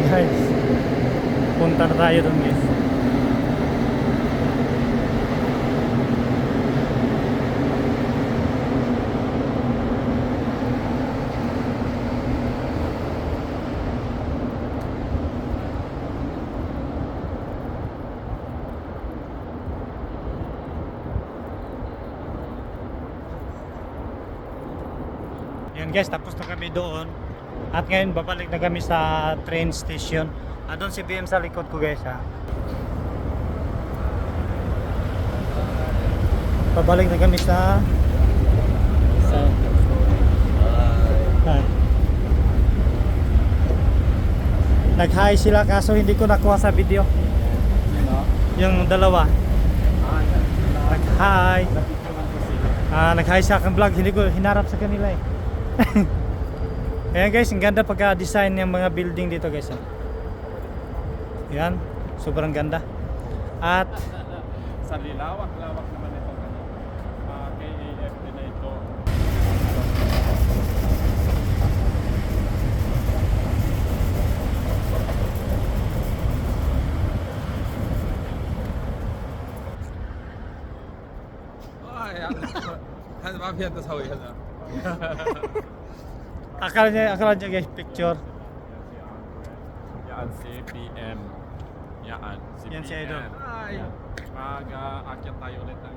guys. Punta na tayo doon guys. Yan guys, tapos na kami doon. At ngayon babalik na kami sa train station. Doon si BM sa likod ko guys ha. Babalik na kami sa Hi. Nag-hi sila kaso hindi ko nakuha sa video. Yung dalawa. Nag-hi. Nag-hi sa aking vlog, hindi ko hinarap sa kanila eh. Ayan guys, ang ganda pagka-design ng mga building dito guys. Yan, sobrang ganda. At sa lawak-lawak naman ito KAFT na ito. Ay, ano ba yan sa sawi yan? akala niya guys, picture. Yan si PM. Yan si Yan si PM. Idol. Ay, mag-aakyat tayo ulit ng